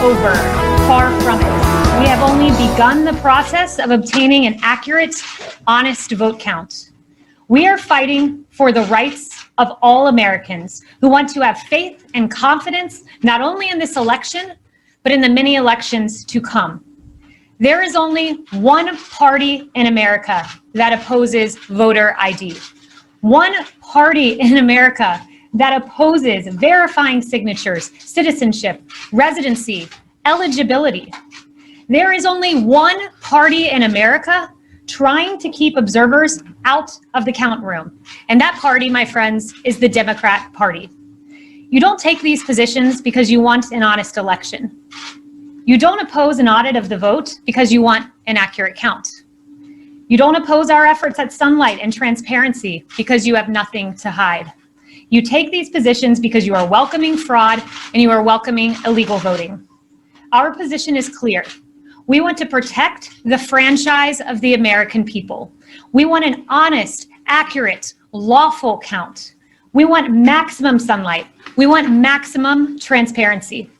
over. Far from it. We have only begun the process of obtaining an accurate, honest vote count. We are fighting for the rights of all Americans who want to have faith and confidence, not only in this election, but in the many elections to come. There is only one party in America that opposes voter ID. One party in America that opposes verifying signatures, citizenship, residency, eligibility. There is only one party in America trying to keep observers out of the count room. And that party, my friends, is the Democrat Party. You don't take these positions because you want an honest election. You don't oppose an audit of the vote because you want an accurate count. You don't oppose our efforts at sunlight and transparency because you have nothing to hide. You take these positions because you are welcoming fraud and you are welcoming illegal voting. Our position is clear. We want to protect the franchise of the American people. We want an honest, accurate, lawful count. We want maximum sunlight. We want maximum transparency.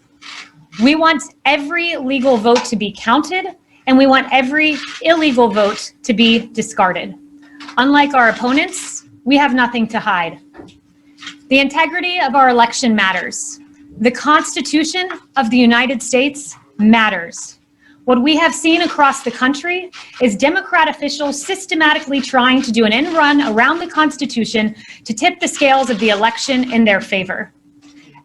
We want every legal vote to be counted, and we want every illegal vote to be discarded. Unlike our opponents, we have nothing to hide. The integrity of our election matters. The Constitution of the United States matters. What we have seen across the country is Democrat officials systematically trying to do an end run around the Constitution to tip the scales of the election in their favor.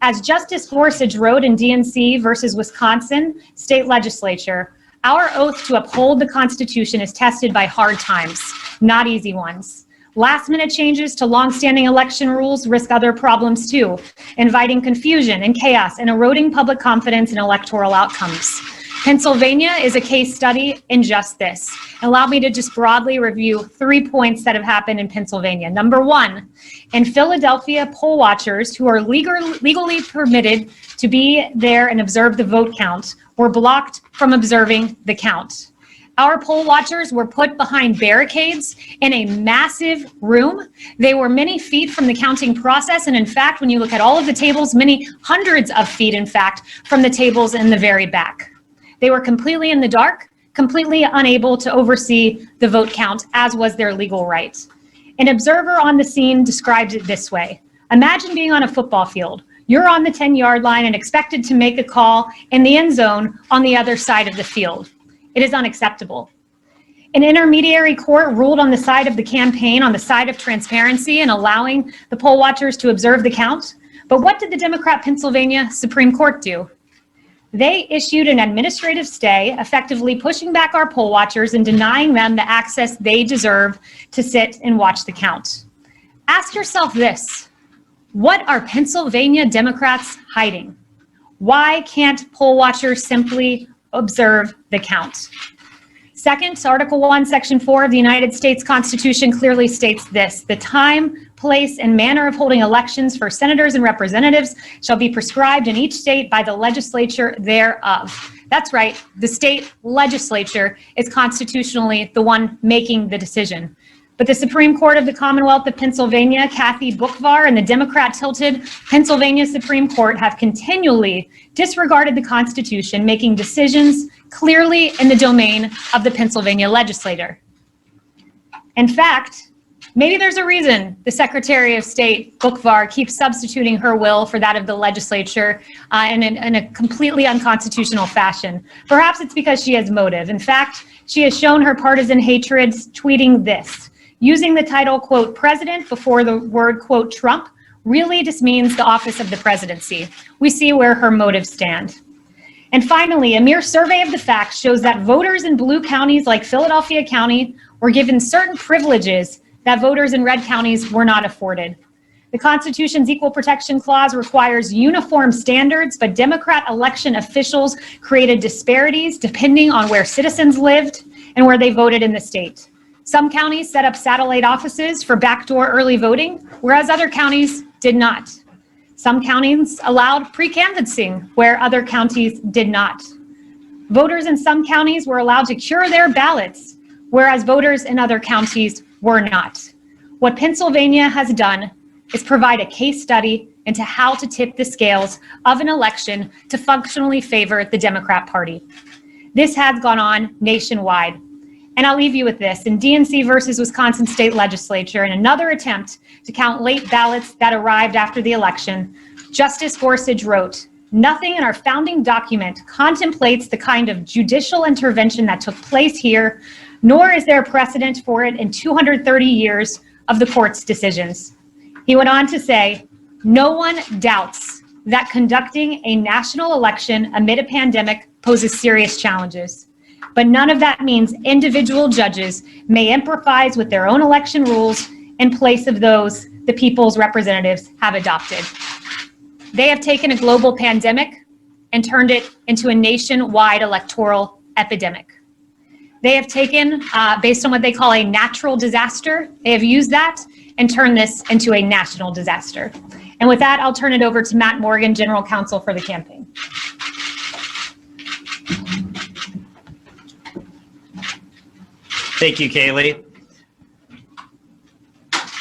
As Justice Gorsuch wrote in DNC versus Wisconsin State Legislature, our oath to uphold the Constitution is tested by hard times, not easy ones. Last-minute changes to long-standing election rules risk other problems too, inviting confusion and chaos and eroding public confidence in electoral outcomes. Pennsylvania is a case study in just this. Allow me to just broadly review 3 points that have happened in Pennsylvania. Number one, in Philadelphia, poll watchers who are legally permitted to be there and observe the vote count were blocked from observing the count. Our poll watchers were put behind barricades in a massive room. They were many feet from the counting process. And in fact, when you look at all of the tables, many hundreds of feet, in fact, from the tables in the very back. They were completely in the dark, completely unable to oversee the vote count, as was their legal right. An observer on the scene described it this way. Imagine being on a football field. You're on the 10-yard line and expected to make a call in the end zone on the other side of the field. It is unacceptable. An intermediary court ruled on the side of the campaign, on the side of transparency and allowing the poll watchers to observe the count. But what did the Democrat Pennsylvania Supreme Court do? They issued an administrative stay, effectively pushing back our poll watchers and denying them the access they deserve to sit and watch the count. Ask yourself this: what are Pennsylvania Democrats hiding? Why can't poll watchers simply observe the count? Second, Article 1, Section 4 of the United States Constitution clearly states this: the time, place, and manner of holding elections for senators and representatives shall be prescribed in each state by the legislature thereof. That's right, the state legislature is constitutionally the one making the decision. But the Supreme Court of the Commonwealth of Pennsylvania, Kathy Boockvar, and the Democrat-tilted Pennsylvania Supreme Court have continually disregarded the Constitution, making decisions clearly in the domain of the Pennsylvania legislator. In fact, maybe there's a reason the Secretary of State, Boockvar, keeps substituting her will for that of the legislature in a completely unconstitutional fashion. Perhaps it's because she has motive. In fact, she has shown her partisan hatred tweeting this: using the title, quote, president before the word, quote, Trump really just means the office of the presidency. We see where her motives stand. And finally, a mere survey of the facts shows that voters in blue counties like Philadelphia County were given certain privileges that voters in red counties were not afforded. The Constitution's Equal Protection Clause requires uniform standards, but Democrat election officials created disparities depending on where citizens lived and where they voted in the state. Some counties set up satellite offices for backdoor early voting, whereas other counties did not. Some counties allowed pre-canvassing, where other counties did not. Voters in some counties were allowed to cure their ballots, whereas voters in other counties were not. What Pennsylvania has done is provide a case study into how to tip the scales of an election to functionally favor the Democrat Party. This has gone on nationwide. And I'll leave you with this. In DNC versus Wisconsin State Legislature, in another attempt to count late ballots that arrived after the election, Justice Gorsuch wrote, "Nothing in our founding document contemplates the kind of judicial intervention that took place here, nor is there a precedent for it in 230 years of the court's decisions." He went on to say, "No one doubts that conducting a national election amid a pandemic poses serious challenges. But none of that means individual judges may improvise with their own election rules in place of those the people's representatives have adopted." They have taken a global pandemic and turned it into a nationwide electoral epidemic. They have taken, based on what they call a natural disaster, they have used that and turned this into a national disaster. And with that, I'll turn it over to Matt Morgan, General Counsel for the campaign. Thank you, Kaylee.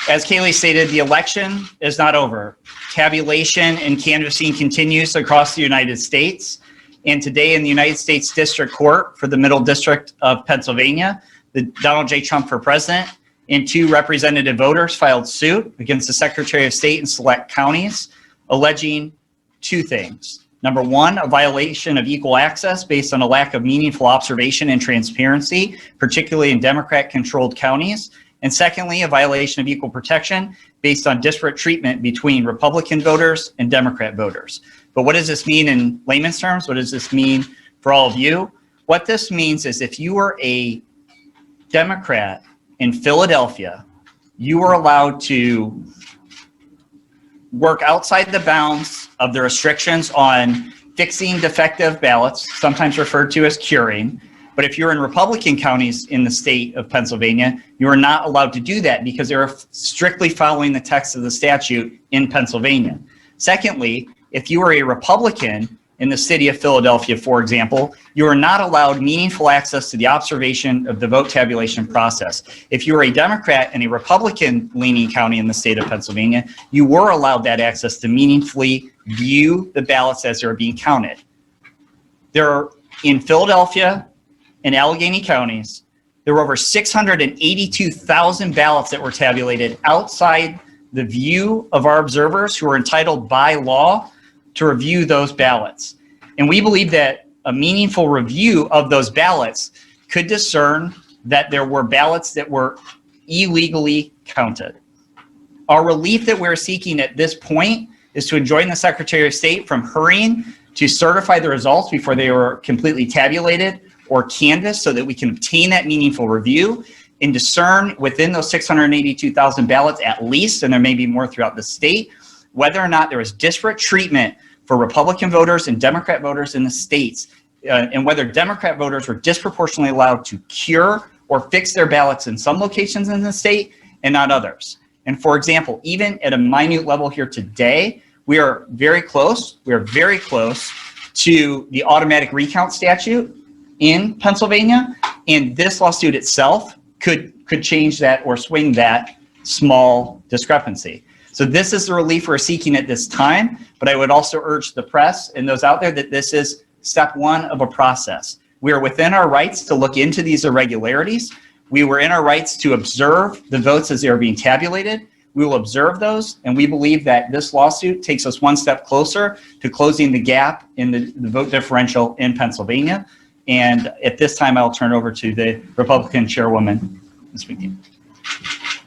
As Kaylee stated, the election is not over. Tabulation and canvassing continues across the United States. And today in the United States District Court for the Middle District of Pennsylvania, the Donald J. Trump for president and 2 representative voters filed suit against the Secretary of State in select counties, alleging 2 things. Number 1, a violation of equal access based on a lack of meaningful observation and transparency, particularly in Democrat-controlled counties. And secondly, a violation of equal protection based on disparate treatment between Republican voters and Democrat voters. But what does this mean in layman's terms? What does this mean for all of you? What this means is if you are a Democrat in Philadelphia, you are allowed to work outside the bounds of the restrictions on fixing defective ballots, sometimes referred to as curing. But if you're in Republican counties in the state of Pennsylvania, you are not allowed to do that because they're strictly following the text of the statute in Pennsylvania. Secondly, if you are a Republican in the city of Philadelphia, for example, you are not allowed meaningful access to the observation of the vote tabulation process. If you're a Democrat in a Republican-leaning county in the state of Pennsylvania, you were allowed that access to meaningfully view the ballots as they're being counted. There are, in Philadelphia and Allegheny counties, there were over 682,000 ballots that were tabulated outside the view of our observers who are entitled by law to review those ballots. And we believe that a meaningful review of those ballots could discern that there were ballots that were illegally counted. Our relief that we're seeking at this point is to enjoin the Secretary of State from hurrying to certify the results before they were completely tabulated or canvassed so that we can obtain that meaningful review and discern within those 682,000 ballots at least, and there may be more throughout the state, whether or not there was disparate treatment for Republican voters and Democrat voters in the states, and whether Democrat voters were disproportionately allowed to cure or fix their ballots in some locations in the state and not others. And for example, even at a minute level here today, we are very close. We are very close to the automatic recount statute in Pennsylvania, and this lawsuit itself could change that or swing that small discrepancy. So this is the relief we're seeking at this time, but I would also urge the press and those out there that this is step 1 of a process. We are within our rights to look into these irregularities. We were in our rights to observe the votes as they are being tabulated. We will observe those, and we believe that this lawsuit takes us one step closer to closing the gap in the vote differential in Pennsylvania. And at this time, I'll turn over to the Republican chairwoman, Ms. McNeil.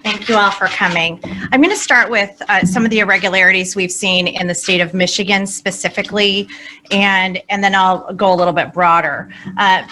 Thank you all for coming. I'm going to start with some of the irregularities we've seen in the state of Michigan specifically, and then I'll go a little bit broader.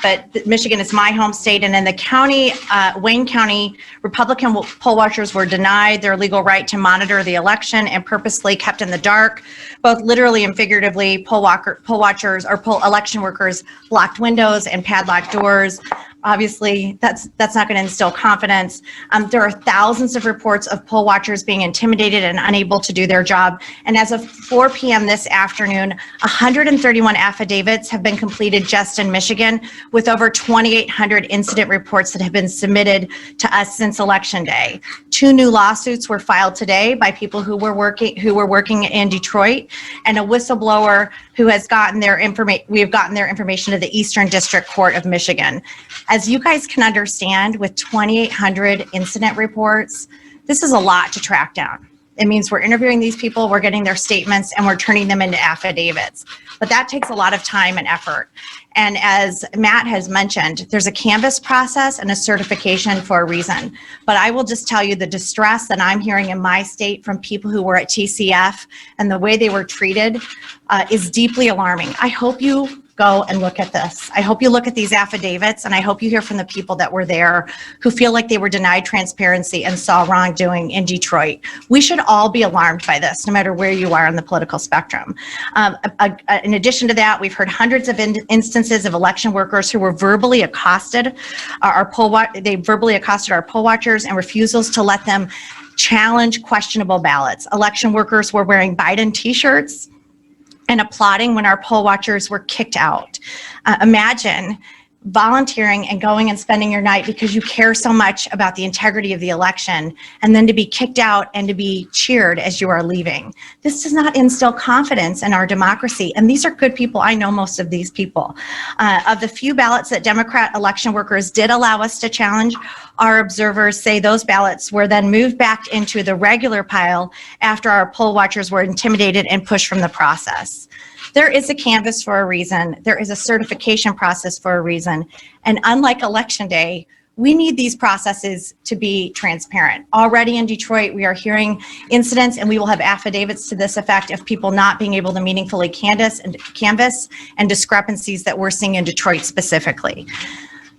But Michigan is my home state, and in the county, Wayne County, Republican poll watchers were denied their legal right to monitor the election and purposely kept in the dark, both literally and figuratively. Poll watchers or poll election workers locked windows and padlocked doors. Obviously, that's not going to instill confidence. There are thousands of reports of poll watchers being intimidated and unable to do their job. And as of 4 p.m. this afternoon, 131 affidavits have been completed just in Michigan, with over 2,800 incident reports that have been submitted to us since Election Day. 2 new lawsuits were filed today by people who were working in Detroit, and a whistleblower who has gotten their information. We have gotten their information to the Eastern District Court of Michigan. As you guys can understand, with 2,800 incident reports, this is a lot to track down. It means we're interviewing these people, we're getting their statements, and we're turning them into affidavits. But that takes a lot of time and effort. And as Matt has mentioned, there's a Canvas process and a certification for a reason. But I will just tell you the distress that I'm hearing in my state from people who were at TCF and the way they were treated is deeply alarming. I hope you go and look at this. I hope you look at these affidavits, and I hope you hear from the people that were there who feel like they were denied transparency and saw wrongdoing in Detroit. We should all be alarmed by this, no matter where you are on the political spectrum. In addition to that, we've heard hundreds of instances of election workers who were verbally accosted. They verbally accosted our poll watchers and refusals to let them challenge questionable ballots. Election workers were wearing Biden t-shirts and applauding when our poll watchers were kicked out. Imagine volunteering and going and spending your night because you care so much about the integrity of the election, and then to be kicked out and to be cheered as you are leaving. This does not instill confidence in our democracy, and these are good people. I know most of these people. Of the few ballots that Democrat election workers did allow us to challenge, our observers say those ballots were then moved back into the regular pile after our poll watchers were intimidated and pushed from the process. There is a Canvas for a reason. There is a certification process for a reason. And unlike Election Day, we need these processes to be transparent. Already in Detroit, we are hearing incidents, and we will have affidavits to this effect of people not being able to meaningfully canvass and discrepancies that we're seeing in Detroit specifically.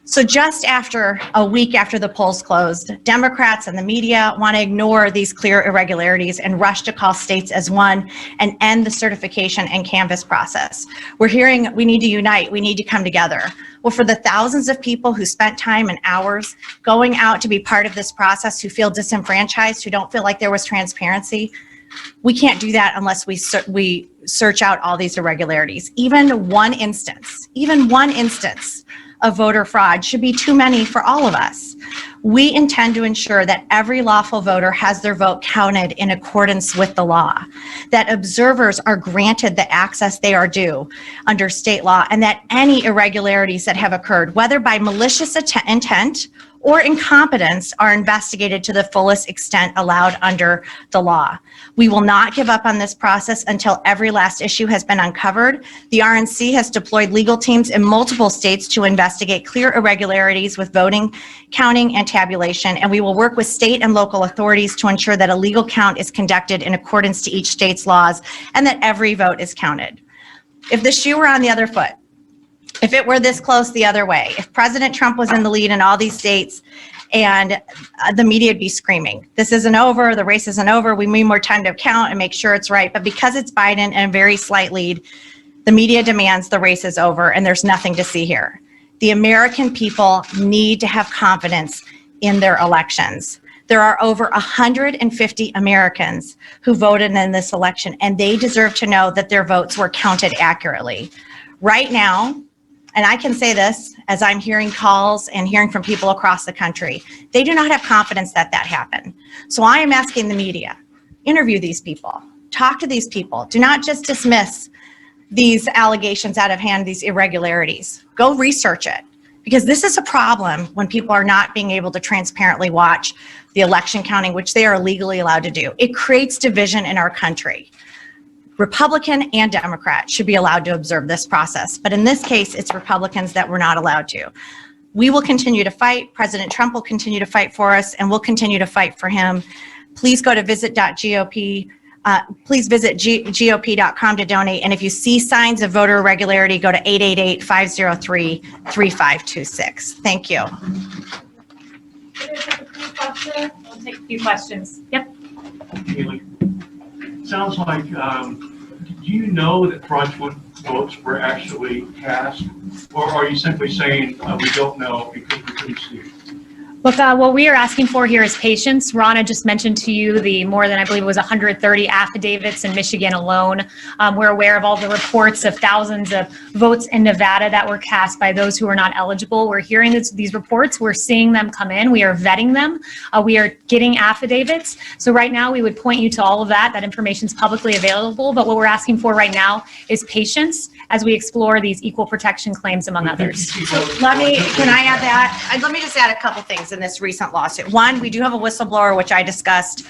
So just after a week after the polls closed, Democrats and the media want to ignore these clear irregularities and rush to call states as one and end the certification and Canvas process. We're hearing we need to unite, we need to come together. Well, for the thousands of people who spent time and hours going out to be part of this process, who feel disenfranchised, who don't feel like there was transparency, we can't do that unless we search out all these irregularities. Even one instance of voter fraud should be too many for all of us. We intend to ensure that every lawful voter has their vote counted in accordance with the law, that observers are granted the access they are due under state law, and that any irregularities that have occurred, whether by malicious intent or incompetence, are investigated to the fullest extent allowed under the law. We will not give up on this process until every last issue has been uncovered. The RNC has deployed legal teams in multiple states to investigate clear irregularities with voting, counting, and tabulation, and we will work with state and local authorities to ensure that a legal count is conducted in accordance to each state's laws and that every vote is counted. If the shoe were on the other foot, if it were this close the other way, if President Trump was in the lead in all these states, and the media would be screaming, this isn't over, the race isn't over, we need more time to count and make sure it's right. But because it's Biden and a very slight lead, the media demands the race is over and there's nothing to see here. The American people need to have confidence in their elections. There are over 150 Americans who voted in this election, and they deserve to know that their votes were counted accurately. Right now, and I can say this as I'm hearing calls and hearing from people across the country, they do not have confidence that that happened. So I am asking the media, interview these people, talk to these people. Do not just dismiss these allegations out of hand, these irregularities. Go research it, because this is a problem when people are not being able to transparently watch the election counting, which they are legally allowed to do. It creates division in our country. Republican and Democrat should be allowed to observe this process. But in this case, it's Republicans that we're not allowed to. We will continue to fight. President Trump will continue to fight for us, and we'll continue to fight for him. Please go to visit.gop. Please visit gop.com to donate. And if you see signs of voter irregularity, go to 888-503-3526. Thank you. We'll take a few questions. Yep. Sounds like, do you know that fraudulent votes were actually cast Or are you simply saying, we don't know because we couldn't see it? Look, what we are asking for here is patience. Rana just mentioned to you the more than, I believe it was 130 affidavits in Michigan alone. We're aware of all the reports of thousands of votes in Nevada that were cast by those who are not eligible. We're hearing these reports. We're seeing them come in. We are vetting them. We are getting affidavits. So right now, we would point you to all of that. That information is publicly available. But what we're asking for right now is patience as we explore these equal protection claims, among others. Can I add that? Let me just add a couple things in this recent lawsuit. One, we do have a whistleblower, which I discussed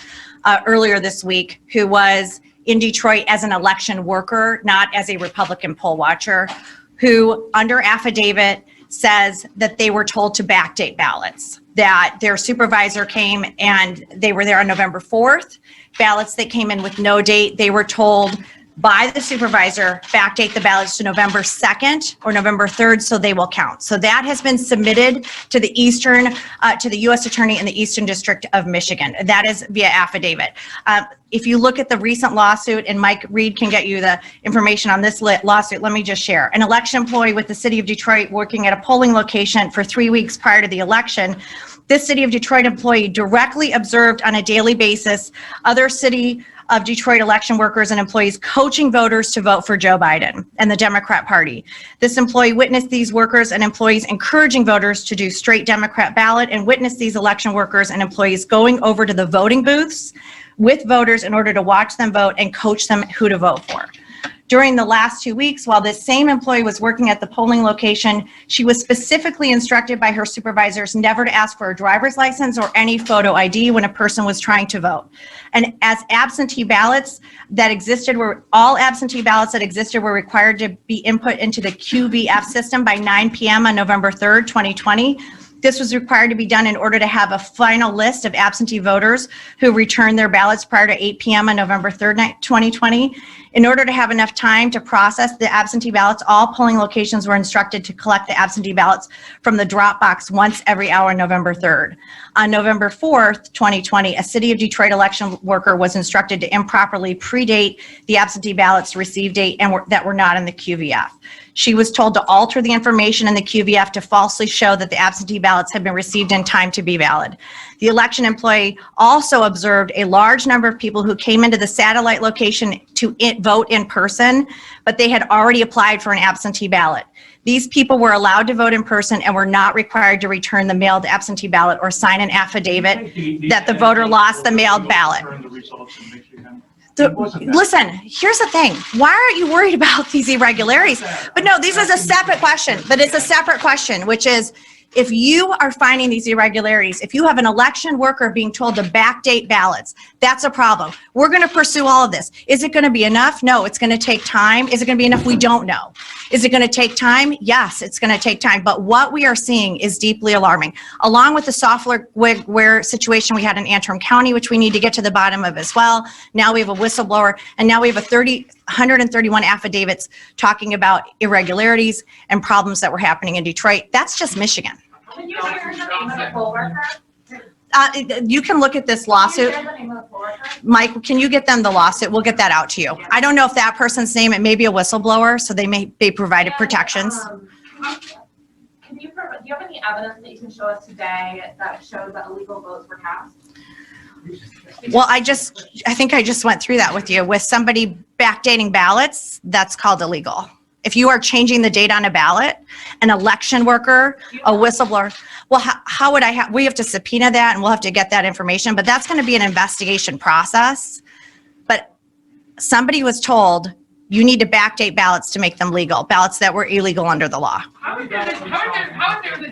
earlier this week, who was in Detroit as an election worker, not as a Republican poll watcher, who under affidavit says that they were told to backdate ballots, that their supervisor came and they were there on November 4th. Ballots that came in with no date, they were told by the supervisor, backdate the ballots to November 2nd or November 3rd so they will count. So that has been submitted to the to the U.S. Attorney in the Eastern District of Michigan. That is via affidavit. If you look at the recent lawsuit, and Mike Reed can get you the information on this lawsuit, let me just share. An election employee with the city of Detroit working at a polling location for 3 weeks prior to the election. This city of Detroit employee directly observed on a daily basis other city of Detroit election workers and employees coaching voters to vote for Joe Biden and the Democrat Party. This employee witnessed these workers and employees encouraging voters to do straight Democrat ballot and witnessed these election workers and employees going over to the voting booths with voters in order to watch them vote and coach them who to vote for. During the last 2 weeks, while this same employee was working at the polling location, she was specifically instructed by her supervisors never to ask for a driver's license or any photo ID when a person was trying to vote. And as absentee ballots that existed all absentee ballots that existed were required to be input into the QVF system by 9 p.m. on November 3rd, 2020. This was required to be done in order to have a final list of absentee voters who returned their ballots prior to 8 p.m. on November 3rd, 2020. In order to have enough time to process the absentee ballots, all polling locations were instructed to collect the absentee ballots from the drop box once every hour on November 3rd. On November 4th, 2020, a City of Detroit election worker was instructed to improperly predate the absentee ballots receive date and that were not in the QVF. She was told to alter the information in the QVF to falsely show that the absentee ballots had been received in time to be valid. The election employee also observed a large number of people who came into the satellite location to vote in person, but they had already applied for an absentee ballot. These people were allowed to vote in person and were not required to return the mailed absentee ballot or sign an affidavit that the voter lost the mailed ballot. Listen, here's the thing. Why aren't you worried about these irregularities? But no, this is a separate question, which is, if you are finding these irregularities, if you have an election worker being told to backdate ballots, that's a problem. We're going to pursue all of this. Is it going to be enough? No, it's going to take time. Is it going to be enough? We don't know. Is it going to take time? Yes, it's going to take time. But what we are seeing is deeply alarming. Along with the software situation we had in Antrim County, which we need to get to the bottom of as well. Now we have a whistleblower, and now we have 131 affidavits talking about irregularities and problems that were happening in Detroit. That's just Michigan. Can you share the name of the poll worker? You can look at this lawsuit. Can you share the name of the poll worker? Mike, can you get them the lawsuit? We'll get that out to you. I don't know if that person's name, it may be a whistleblower, so they provided protections. Do you have any evidence that you can show us today that shows that illegal votes were cast? Well, I think I just went through that with you. With somebody backdating ballots, that's called illegal. If you are changing the date on a ballot, an election worker, a whistleblower, well, how would we have to subpoena that and we'll have to get that information, but that's going to be an investigation process. But somebody was told, you need to backdate ballots to make them legal, ballots that were illegal under the law. How is there this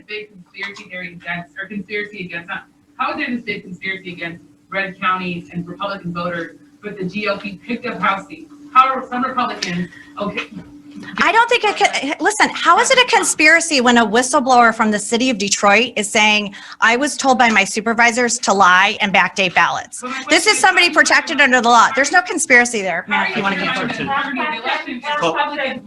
big conspiracy theory against, or conspiracy against, how is there this big conspiracy against red counties and Republican voters, but the GOP picked up House seats? How are some Republicans, okay? I don't think listen, how is it a conspiracy when a whistleblower from the city of Detroit is saying, I was told by my supervisors to lie and backdate ballots? This is somebody protected under the law. There's no conspiracy there. Matt, if you want to confirm.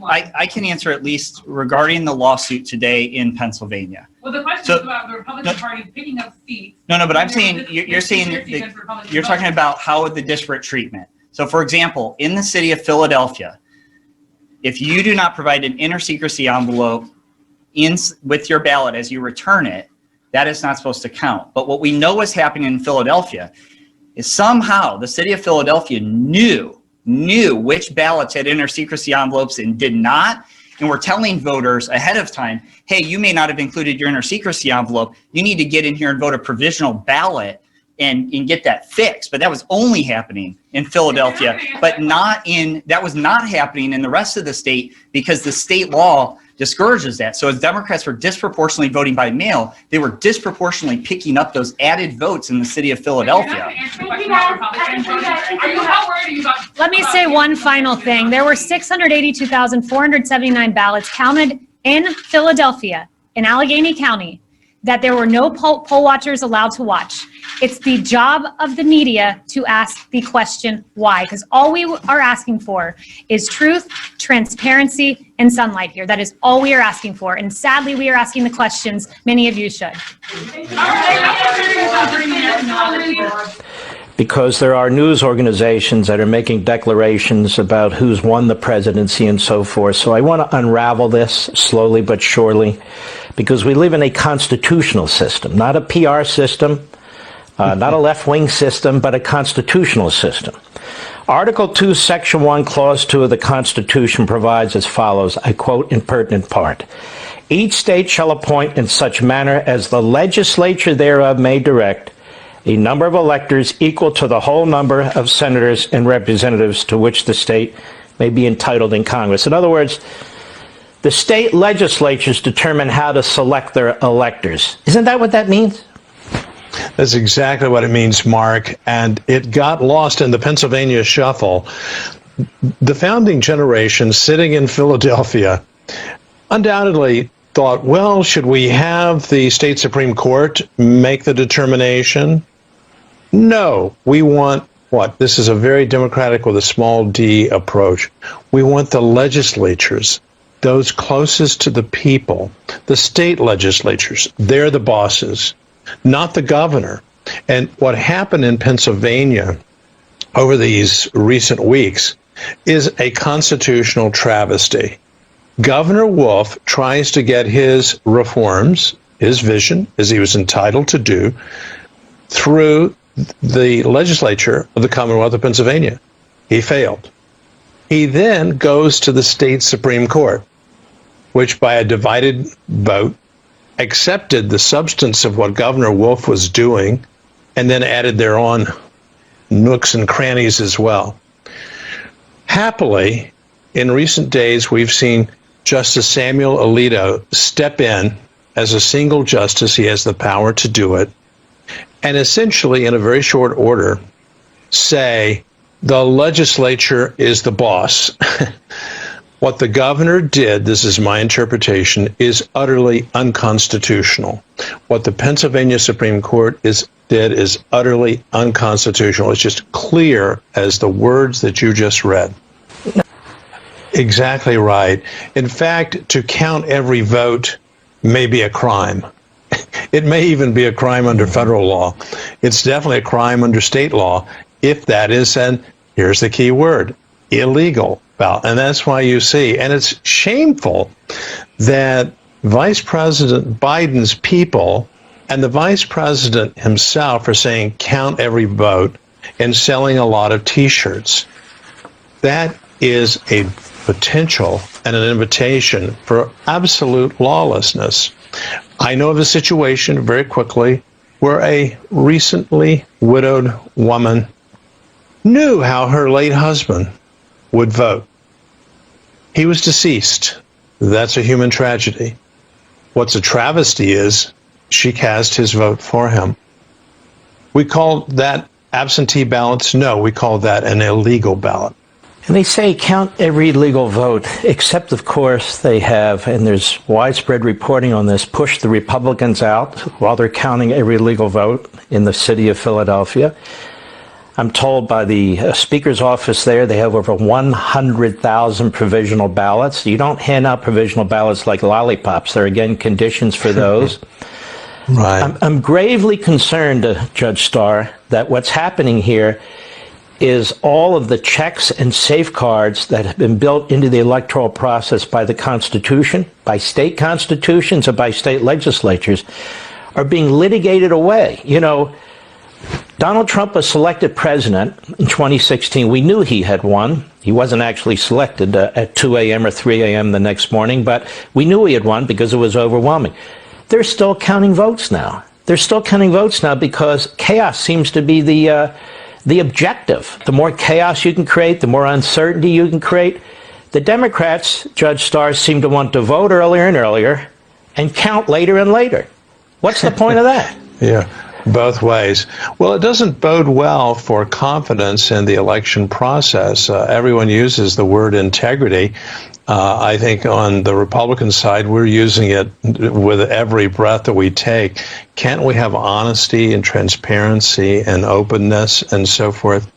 I can answer at least regarding the lawsuit today in Pennsylvania. Well, the question is about the Republican Party picking up seats. No, but I'm saying, you're talking about how the disparate treatment. So for example, in the city of Philadelphia, if you do not provide an inter secrecy envelope with your ballot as you return it, that is not supposed to count. But what we know is happening in Philadelphia is somehow the city of Philadelphia knew which ballots had inner secrecy envelopes and did not. And we're telling voters ahead of time, hey, you may not have included your inner secrecy envelope. You need to get in here and vote a provisional ballot and get that fixed. But that was only happening in Philadelphia, but that was not happening in the rest of the state because the state law discourages that. So as Democrats were disproportionately voting by mail, they were disproportionately picking up those added votes in the city of Philadelphia. Let me say one final thing. There were 682,479 ballots counted in Philadelphia, in Allegheny County, that there were no poll watchers allowed to watch. It's the job of the media to ask the question why, because all we are asking for is truth, transparency, and sunlight here. That is all we are asking for. And sadly, we are asking the questions many of you should. Because there are news organizations that are making declarations about who's won the presidency and so forth. So I want to unravel this slowly but surely, because we live in a constitutional system, not a PR system, not a left-wing system, but a constitutional system. Article 2, Section 1, Clause 2 of the Constitution provides as follows, I quote in pertinent part, "Each state shall appoint in such manner as the legislature thereof may direct a number of electors equal to the whole number of senators and representatives to which the state may be entitled in Congress." In other words, the state legislatures determine how to select their electors. Isn't that what that means? That's exactly what it means, Mark, and it got lost in the Pennsylvania shuffle. The founding generation sitting in Philadelphia undoubtedly thought, well, should we have the state Supreme Court make the determination? No, we want what? This is a very democratic with a small d approach. We want the legislatures, those closest to the people, the state legislatures, they're the bosses, not the governor. And what happened in Pennsylvania over these recent weeks is a constitutional travesty. Governor Wolf tries to get his reforms, his vision, as he was entitled to do, through the legislature of the Commonwealth of Pennsylvania. He failed. He then goes to the state Supreme Court, which by a divided vote accepted the substance of what Governor Wolf was doing and then added their own nooks and crannies as well. Happily, in recent days, we've seen Justice Samuel Alito step in as a single justice. He has the power to do it. And essentially, in a very short order, say the legislature is the boss. What the governor did, this is my interpretation, is utterly unconstitutional. What the Pennsylvania Supreme Court did is utterly unconstitutional. It's just clear as the words that you just read. Exactly right. In fact, to count every vote may be a crime. It may even be a crime under federal law. It's definitely a crime under state law if that is, and here's the key word, illegal. And that's why you see, and it's shameful that Vice President Biden's people and the Vice President himself are saying count every vote and selling a lot of T-shirts. That is a potential and an invitation for absolute lawlessness. I know of a situation very quickly where a recently widowed woman knew how her late husband would vote. He was deceased. That's a human tragedy. What's a travesty is she cast his vote for him. We call that absentee ballots? No, we call that an illegal ballot. And they say count every legal vote, except, of course, they have, and there's widespread reporting on this, pushed the Republicans out while they're counting every legal vote in the city of Philadelphia. I'm told by the Speaker's office there, they have over 100,000 provisional ballots. You don't hand out provisional ballots like lollipops. There are, again, conditions for those. Right. I'm gravely concerned, Judge Starr, that what's happening here is all of the checks and safeguards that have been built into the electoral process by the Constitution, by state constitutions, and by state legislatures are being litigated away. You know, Donald Trump was selected president in 2016. We knew he had won. He wasn't actually selected at 2 a.m. or 3 a.m. the next morning, but we knew he had won because it was overwhelming. They're still counting votes now. They're still counting votes now because chaos seems to be the objective. The more chaos you can create, the more uncertainty you can create. The Democrats, Judge Starr, seem to want to vote earlier and earlier and count later and later. What's the point of that? Yeah, both ways. Well, it doesn't bode well for confidence in the election process. Everyone uses the word integrity. I think on the Republican side, we're using it with every breath that we take. Can't we have honesty and transparency and openness and so forth?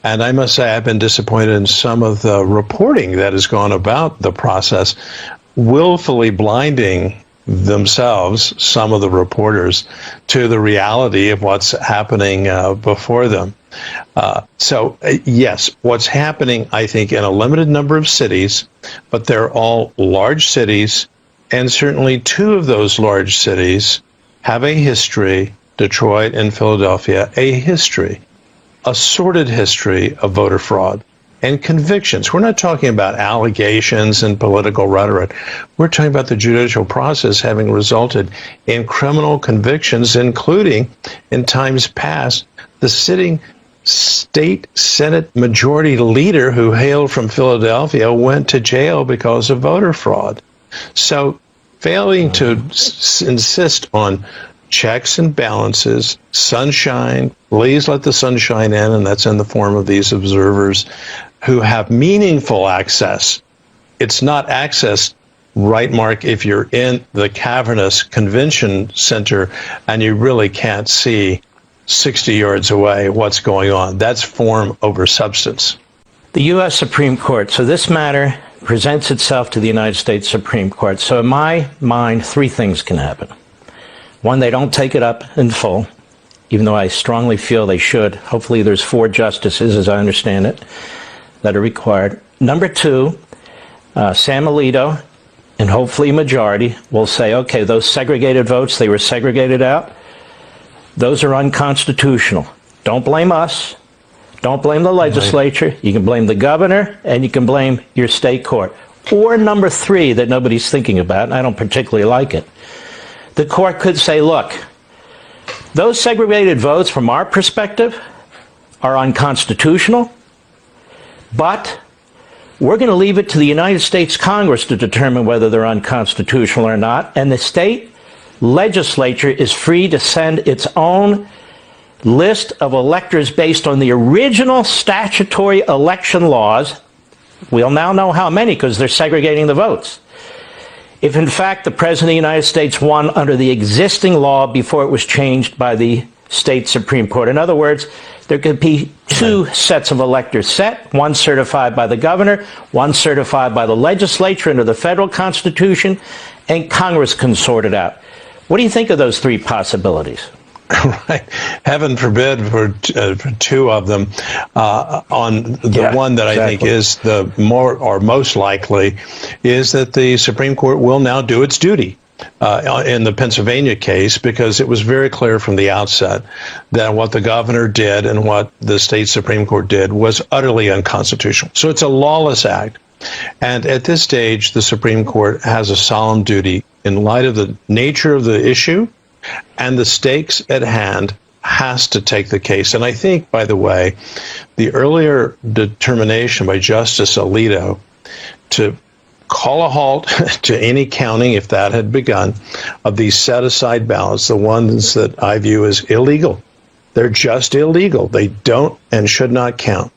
And I must say, I've been disappointed in some of the reporting that has gone about the process, willfully blinding themselves, some of the reporters, to the reality of what's happening before them. Yes, what's happening, I think, in a limited number of cities, but they're all large cities, and certainly two of those large cities have a history, Detroit and Philadelphia, a sordid history of voter fraud and convictions. We're not talking about allegations and political rhetoric. We're talking about the judicial process having resulted in criminal convictions, including, in times past, the sitting state Senate majority leader who hailed from Philadelphia went to jail because of voter fraud. So failing to insist on checks and balances, sunshine, please let the sunshine in, and that's in the form of these observers who have meaningful access. It's not access, right, Mark, if you're in the cavernous convention center and you really can't see 60 yards away what's going on. That's form over substance. The U.S. Supreme Court. So this matter presents itself to the United States Supreme Court. So in my mind, three things can happen. One, they don't take it up in full, even though I strongly feel they should. Hopefully there's 4 justices, as I understand it, that are required. Number two, Sam Alito, and hopefully a majority, will say, okay, those segregated votes, they were segregated out. Those are unconstitutional. Don't blame us. Don't blame the legislature. You can blame the governor, and you can blame your state court. Or number three, that nobody's thinking about, and I don't particularly like it. The court could say, look, those segregated votes from our perspective are unconstitutional, but we're going to leave it to the United States Congress to determine whether they're unconstitutional or not, and the state legislature is free to send its own list of electors based on the original statutory election laws. We'll now know how many because they're segregating the votes. If in fact the President of the United States won under the existing law before it was changed by the state Supreme Court. In other words, there could be 2 sets of electors set, one certified by the governor, one certified by the legislature under the federal Constitution, and Congress can sort it out. What do you think of those 3 possibilities? Right. Heaven forbid for 2 of them. On the one that I think is the more or most likely is that the Supreme Court will now do its duty in the Pennsylvania case, because it was very clear from the outset that what the governor did and what the state Supreme Court did was utterly unconstitutional. So it's a lawless act. And at this stage, the Supreme Court has a solemn duty in light of the nature of the issue and the stakes at hand, has to take the case. And I think, by the way, the earlier determination by Justice Alito to call a halt to any counting, if that had begun, of these set-aside ballots, the ones that I view as illegal. They're just illegal. They don't and should not count.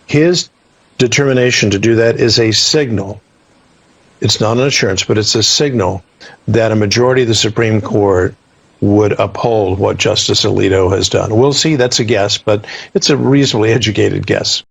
His determination to do that is a signal. It's not an assurance, but it's a signal that a majority of the Supreme Court would uphold what Justice Alito has done. We'll see. That's a guess, but it's a reasonably educated guess.